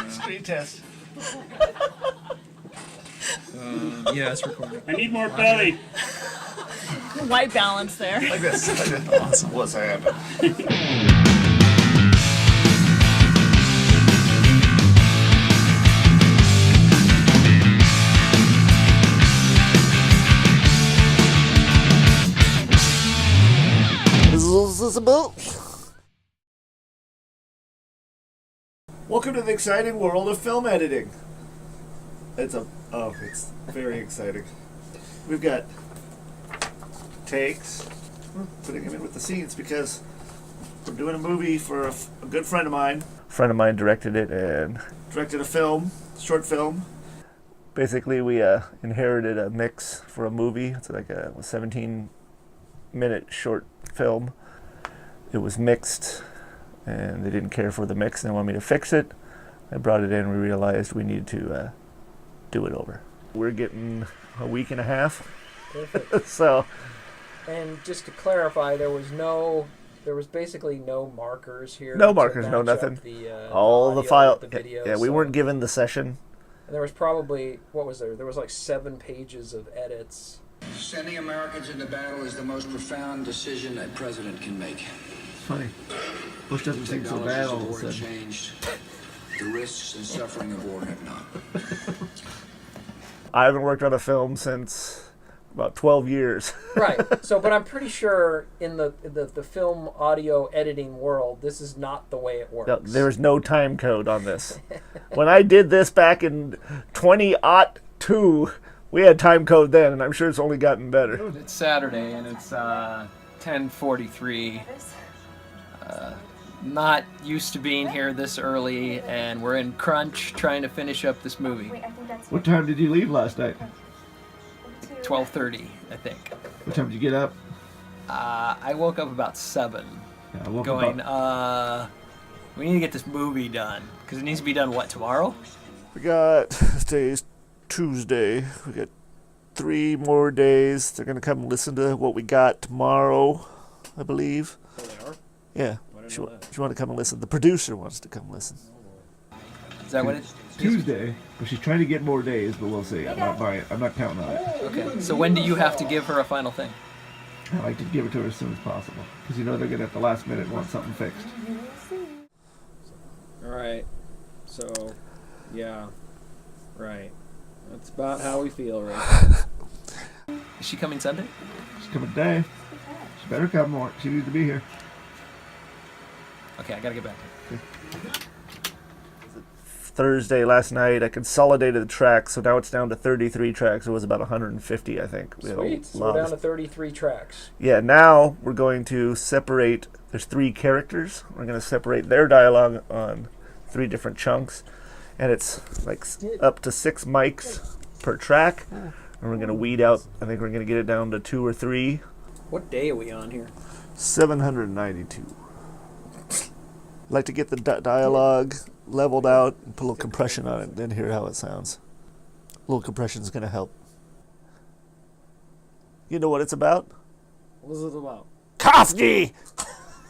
Screen test. Yeah, it's recording. I need more belly. White balance there. Like this. Awesome. What's happening? Welcome to the exciting world of film editing. It's very exciting. We've got takes. We're putting them in with the scenes because we're doing a movie for a good friend of mine. A friend of mine directed it and directed a film, short film. Basically, we inherited a mix for a movie. It's like a 17-minute short film. It was mixed, and they didn't care for the mix, and they wanted me to fix it. I brought it in, and we realized we needed to do it over. We're getting a week and a half. Perfect. So, and just to clarify, there was basically no markers here. No markers, no nothing. All the file. The video, yeah, we weren't given the session. And there was probably, what was there? There was like 7 pages of edits. Sending Americans into battle is the most profound decision a president can make. Funny. Bush doesn't seem so bad all of a sudden. Changed. The risks and suffering of war have not. I haven't worked on a film since about 12 years. Right. So, but I'm pretty sure in the film audio editing world, this is not the way it works. No, there is no time code on this. When I did this back in 2002, we had time code then, and I'm sure it's only gotten better. It's Saturday, and it's 10:43. Not used to being here this early, and we're in crunch trying to finish up this movie. What time did you leave last night? 12:30, I think. What time did you get up? I woke up about 7. Yeah, I woke going, up. we need to get this movie done. Because it needs to be done, what, tomorrow? We got, today's Tuesday. We got 3 more days. They're going to come listen to what we got tomorrow, I believe. Oh, they are? Yeah. She want to come and listen. The producer wants to come listen. Is that what it is? Tuesday, but she's trying to get more days, but we'll see. I'm not buying it. I'm not counting on it. Okay, so when do you have to give her a final thing? I like to give it to her as soon as possible, because you know they're going to at the last minute want something fixed. All right. So, yeah. Right. That's about how we feel right now. Is she coming Sunday? She's coming today. She better come more. She needs to be here. Okay, I gotta get back. Thursday last night, I consolidated the tracks, so now it's down to 33 tracks. It was about 150, I think. Sweet. So we're down to 33 tracks. Yeah, now we're going to separate. There's 3 characters. We're going to separate their dialogue on 3 different chunks, and it's like up to 6 mics per track. And we're going to weed out. I think we're going to get it down to 2 or 3. What day are we on here? 792. I'd like to get the dialogue leveled out and put a little compression on it, and then hear how it sounds. A little compression is going to help. You know what it's about? What is it about? Cassie!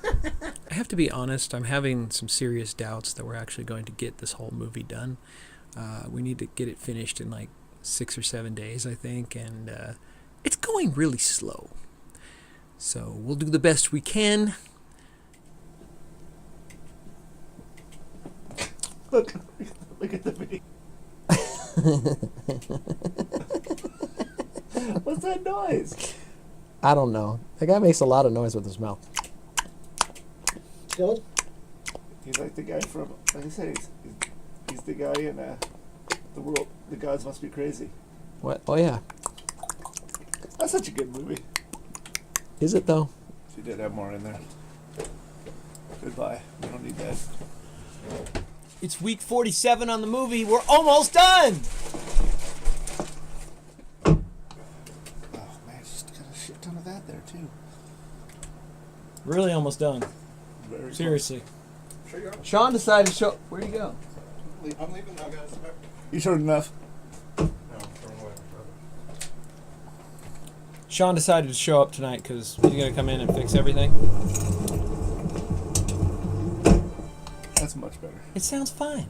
I have to be honest, I'm having some serious doubts that we're actually going to get this whole movie done. We need to get it finished in like 6 or 7 days, I think, and it's going really slow. So we'll do the best we can. Look at the video. What's that noise? I don't know. That guy makes a lot of noise with his mouth. Good. He's like the guy from, like I said, he's the guy in the world. The gods must be crazy. What? Oh yeah. That's such a good movie. Is it though? She did have more in there. Goodbye. We don't need that. It's week 47 on the movie. We're almost done! Oh man, just got a shit ton of that there too. Really almost done. Very Seriously. Sure you are. Sean decided to show... Where'd he go? I'm leaving now, guys. You showed enough? No, throwing away. Sean decided to show up tonight because he's going to come in and fix everything. much better. It sounds fine.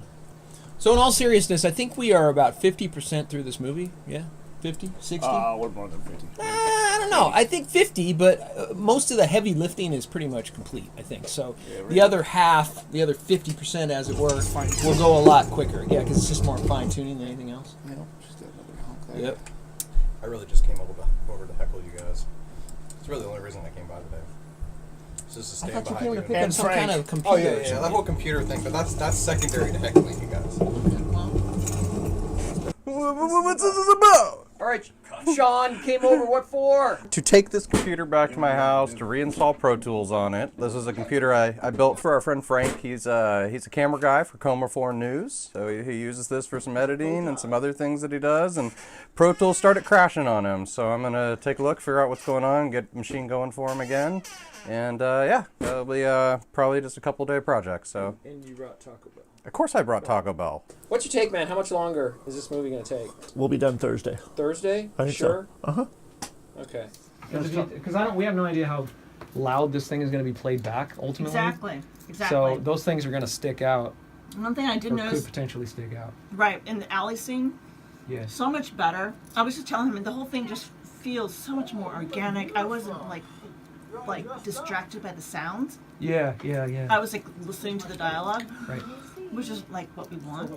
So in all seriousness, I think we are about 50% through this movie. Yeah? 50? 60? We're more than 50. I don't know. I think 50, but most of the heavy lifting is pretty much complete, I think. So the other half, the other 50%, as it were, will go a lot quicker. Yeah, because it's just more fine-tuning than anything else. You know? Just another honk there. Yep. I really just came over to heckle you guys. It's really the only reason I came by today. It's just to I stand thought you behind came you. to pick up some kind of computer. Oh yeah, that whole computer thing, but that's secondary to heckling you guys. What's this about? All right, Sean came over. What for? To take this computer back to my house, to reinstall Pro Tools on it. This is a computer I built for our friend Frank. He's a camera guy for Coma 4 News, so he uses this for some editing and some other things that he does. And Pro Tools started crashing on him, so I'm gonna take a look, figure out what's going on, get the machine going for him again. And yeah, that'll be probably just a couple-day project. So. And you brought Taco Bell. Of course I brought Taco Bell. What's your take, man? How much longer is this movie going to take? We'll be done Thursday. Thursday? I think Sure. so. Uh-huh. Okay. Because we have no idea how loud this thing is going to be played back ultimately. Exactly. So those things are going to stick out. One thing I did or notice, could potentially stick out. right, in the alley scene, Yes. so much better. I was just telling him, the whole thing just feels so much more organic. I wasn't like distracted by the sounds. Yeah. I was like listening to the dialogue, Right. which is like what we want.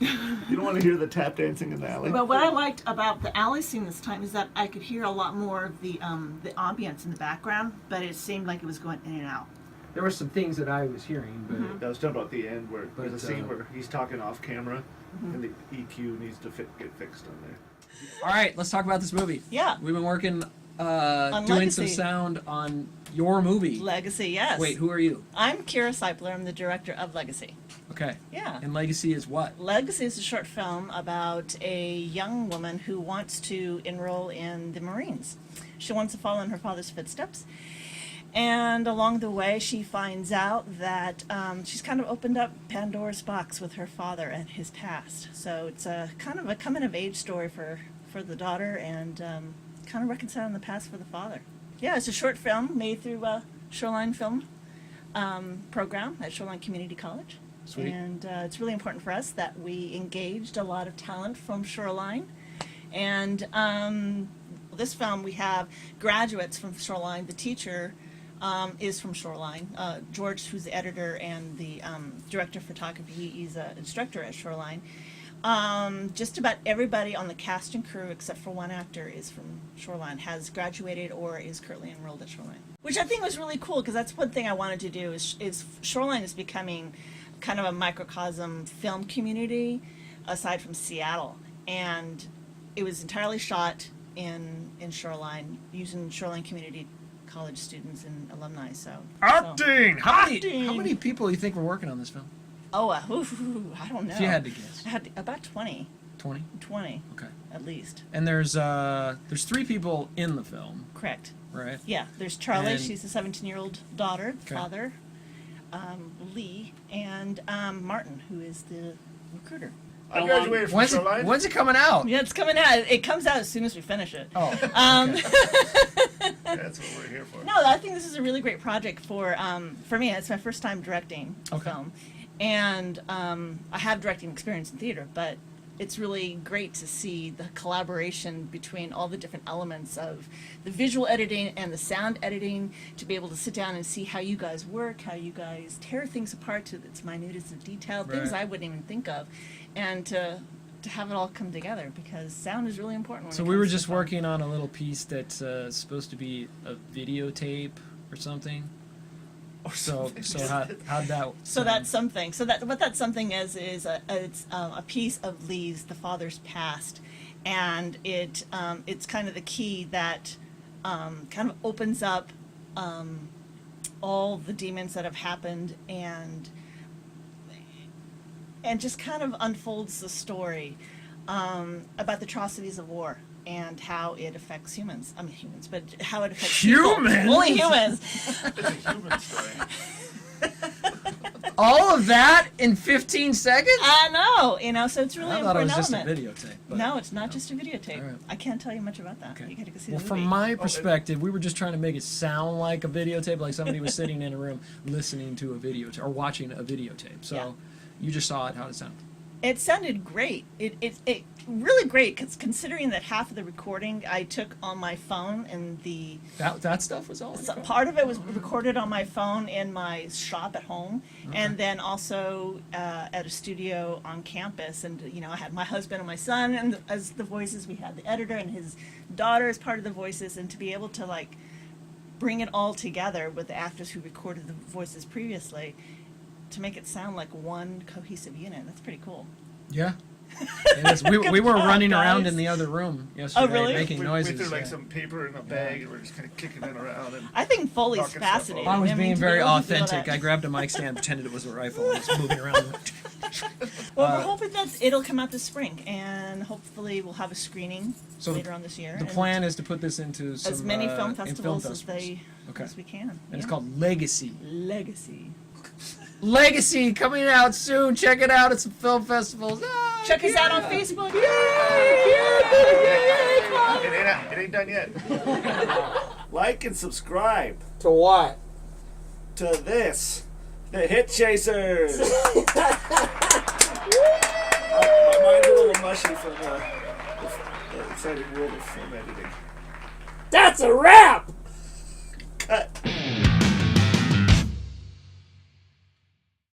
You don't want to hear the tap dancing in the alley. But what I liked about the alley scene this time is that I could hear a lot more of the ambience in the background, but it seemed like it was going in and out. There were some things that I was hearing, but I was talking about the end where there's a But, scene where he's talking off camera and the EQ needs to get fixed on there. all right, let's talk about this movie. Yeah. We've been working doing Legacy. some sound on your movie. Legacy, yes. Wait, who are you? I'm Kira Sipler. I'm the director of Legacy. Okay. Yeah. And Legacy is what? Legacy is a short film about a young woman who wants to enroll in the Marines. She wants to follow in her father's footsteps. And along the way, she finds out that she's kind of opened up Pandora's box with her father and his past. So it's a kind of a coming-of-age story for the daughter and kind of reconciling the past for the father. Yeah, it's a short film made through Shoreline Film program at Shoreline Community College. Sweet. And it's really important for us that we engaged a lot of talent from Shoreline. And this film, we have graduates from Shoreline. The teacher is from Shoreline. George, who's the editor and the director of photography, he's an instructor at Shoreline. Just about everybody on the cast and crew, except for one actor, is from Shoreline, has graduated or is currently enrolled at Shoreline. Which I think was really cool, because that's one thing I wanted to do, is Shoreline is becoming kind of a microcosm film community, aside from Seattle. And it was entirely shot in Shoreline, using Shoreline Community College students and alumni, so. Acting! How many people do you think were working on this film? Oh, I don't know. If you had to guess. I had about 20. 20? 20, Okay. at least. And there's 3 people in the film, Correct. right? Yeah, there's Charlie, And- she's a 17-year-old daughter, Okay. father, Lee, and Martin, who is the recruiter. I graduated from Shoreline. When's it coming out? Yeah, it's coming out. It comes out as soon as we finish it. Oh. That's what we're here for. No, I think this is a really great project for me. It's my first time directing a Okay. film, and I have directing experience in theater, but it's really great to see the collaboration between all the different elements of the visual editing and the sound editing, to be able to sit down and see how you guys work, how you guys tear things apart to its minutest of detail, things Right. I wouldn't even think of, and to have it all come together, because sound is really important when So it we were comes to just film. working on a little piece that's supposed to be a videotape or something. So how'd that? So that's something. So that what that something is it's a piece of Lee's, the father's past, and it's kind of the key that kind of opens up all the demons that have happened and just kind of unfolds the story about the atrocities of war and how it affects humans. I mean humans, but how it affects people. Humans? Only humans. It's a human story. All of that in 15 seconds? I know, so it's really I thought it important was just a element. videotape. But No, it's not just a videotape. All right. I can't tell you much about that. Okay. You gotta go see Well, the from movie. my perspective, we were just trying to make it sound like a videotape, like somebody was sitting in a room listening to a videotape or watching a videotape. So Yeah. you just saw it. How did it sound? It sounded great. It really great, because considering that half of the recording I took on my phone, and That stuff was all. part of it was recorded on my phone in my shop at home, and then also at a studio on campus. And I had my husband and my son and as the voices. We had the editor and his daughter as part of the voices, and to be able to bring it all together with the actors who recorded the voices previously, to make it sound like one cohesive unit. That's pretty cool. Yeah. It is. We were job, running around guys. in the other room yesterday, really? making We noises. threw yeah. some paper in a bag and we're just kind of kicking it around. And I think Foley's knocking stuff fascinating. over. I was mean, being to be very able to feel authentic. that. I grabbed a mic stand, pretended it was a rifle, and was moving around. Well, we're hoping that it'll come out this spring, and hopefully we'll have a screening So later on this year. The and plan is to put this into some as many film in festivals festivals. Okay. as we can. And Yeah. it's called Legacy. Legacy. Legacy coming out soon. Check it out at some film festivals. Ah, Check us out on Facebook. It ain't done yet. Like and subscribe To what? to this, the Hit Chasers. My mind's a little mushy from the exciting world of film editing. That's a wrap! Cut.